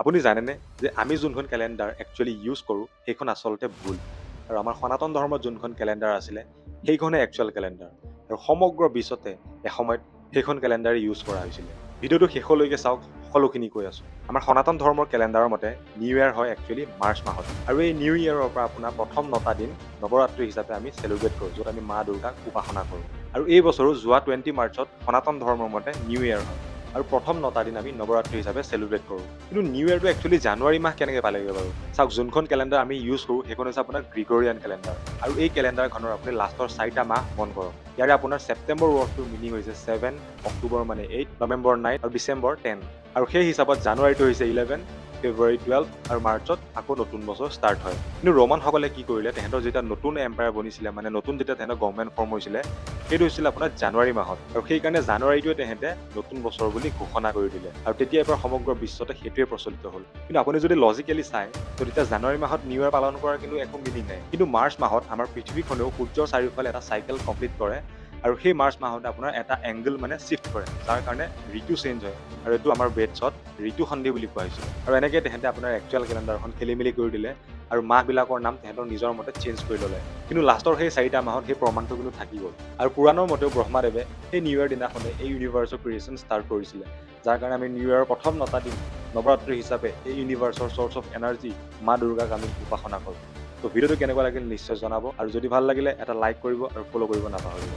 আপুনি জানেনে যে আমি যোনখন কেলেণ্ডাৰ একচুৱেলি ইউজ কৰোঁ সেইখন আচলতে ভুল আৰু আমাৰ সনাতন ধৰ্মত যোনখন কেলেণ্ডাৰ আছিলে সেইখনে একচুৱেল কেলেণ্ডাৰ আৰু সমগ্ৰ বিশ্বতে এসময়ত সেইখন কেলেণ্ডাৰ ইউজ কৰা হৈছিলে। ভিডিঅ'টো শেষলৈকে চাওক, সকলোখিনি কৈ আছোঁ। আমাৰ সনাতন ধৰ্মৰ কেলেণ্ডাৰৰ মতে নিউ ইয়েৰ হয় একচুৱেলি মাৰ্চ মাহত আৰু এই নিউ ইয়েৰৰ পৰা আপোনাৰ প্ৰথম 9টা দিন নৱৰাত্ৰি হিচাপে আমি চেলিব্ৰেট কৰোঁ, য'ত আমি মা দুৰ্গাক উপাসনা কৰোঁ। আৰু এই বছৰো যোৱা 20 মাৰ্চত সনাতন ধৰ্মৰ মতে নিউ ইয়েৰ হয় আৰু প্ৰথম 9টা দিন আমি নৱৰাত্ৰি হিচাপে চেলিব্ৰেট কৰোঁ। কিন্তু নিউ ইয়েৰটো একচুৱেলি জানুৱাৰী মাহ কেনেকৈ পালেগৈ বাৰু? চাওক, যোনখন কেলেণ্ডাৰ আমি ইউজ কৰোঁ সেইখন হৈছে আপোনাৰ গ্ৰিগৰিয়ান কেলেণ্ডাৰ আৰু এই কেলেণ্ডাৰখনৰ আপুনি লাষ্টৰ 4টা মাহ মন কৰক। ইয়াৰে আপোনাৰ ছেপ্টেম্বৰ ৱৰ্ডটোৰ মিনিং হৈছে 7, অক্টোবৰ মানে 8, নৱেম্বৰ 9 আৰু ডিচেম্বৰ 10 আৰু সেই হিচাপত জানুৱাৰীটো হৈছে 11, ফেব্ৰুৱাৰী 12 আৰু মাৰ্চত আকৌ নতুন বছৰ ষ্টাৰ্ট হয়। কিন্তু ৰোমানসকলে কি কৰিলে, তেহেঁতৰ যেতিয়া নতুন এম্পায়াৰ বনিছিলে, মানে নতুন যেতিয়া তেহেঁতৰ গভৰ্ণমেণ্ট ফৰ্ম হৈছিলে, সেইটো হৈছিলে আপোনাৰ জানুৱাৰী মাহত আৰু সেইকাৰণে জানুৱাৰীটোৱে তেহেঁতে নতুন বছৰ বুলি ঘোষণা কৰি দিলে আৰু তেতিয়াৰ পৰা সমগ্ৰ বিশ্বতে সেইটোৱে প্ৰচলিত হ'ল। কিন্তু আপুনি যদি লজিকেলি চায়, তো তেতিয়া জানুৱাৰী মাহত নিউ ইয়েৰ পালন কৰাৰ কিন্তু একো মিনিং নাই। কিন্তু মাৰ্চ মাহত আমাৰ পৃথিৱীখনেও সূৰ্যৰ চাৰিওফালে এটা চাইকেল কমপ্লিট কৰে আৰু সেই মাৰ্চ মাহতে আপোনাৰ এটা এংগল মানে চিফ্ট কৰে, যাৰ কাৰণে ঋতু চেঞ্জ হয় আৰু এইটো আমাৰ বেদছত ঋতু সন্ধি বুলি কোৱা হৈছিল। আৰু এনেকৈ তেহেঁতে আপোনাৰ একচুৱেল কেলেণ্ডাৰখন খেলি মেলি কৰি দিলে আৰু মাহবিলাকৰ নাম তেহেঁতৰ নিজৰ মতে চেঞ্জ কৰি ল'লে। কিন্তু লাষ্টৰ সেই 4টা মাহত সেই প্ৰমাণটো কিন্তু থাকি গ'ল আৰু পুৰাণৰ মতেও ব্ৰহ্মাদেৱে সেই নিউ ইয়েৰ দিনাখনে এই ইউনিভাৰ্চৰ ক্ৰিয়েশ্যন ষ্টাৰ্ট কৰিছিলে, যাৰ কাৰণে আমি নিউ ইয়েৰৰ প্ৰথম 9টা দিন নৱৰাত্ৰি হিচাপে এই ইউনিভাৰ্চৰ চ'ৰ্চ অফ এনাৰ্জি মা দুৰ্গাক আমি উপাসনা কৰোঁ। তো ভিডিঅ'টো কেনেকুৱা লাগিল নিশ্চয় জনাব আৰু যদি ভাল লাগিলে এটা লাইক কৰিব আৰু ফ'ল' কৰিব নাপাহৰিব।